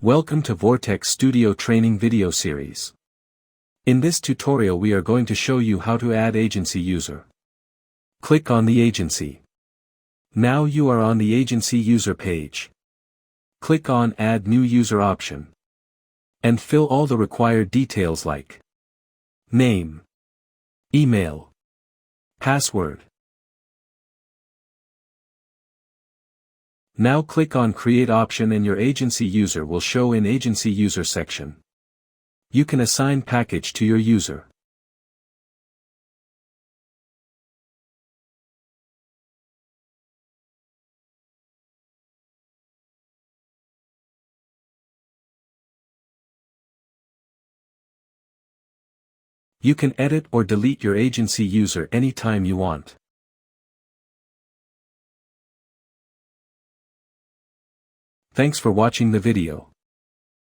Welcome to Vortex Studio training video series. In this tutorial we are going to show you how to add agency user. Click on the agency. Now you are on the agency user page. Click on Add New User option. And fill all the required details like name, email, password. Now click on Create option and your agency user will show in Agency User section. You can assign package to your user. You can edit or delete your agency user anytime you want. Thanks for watching the video.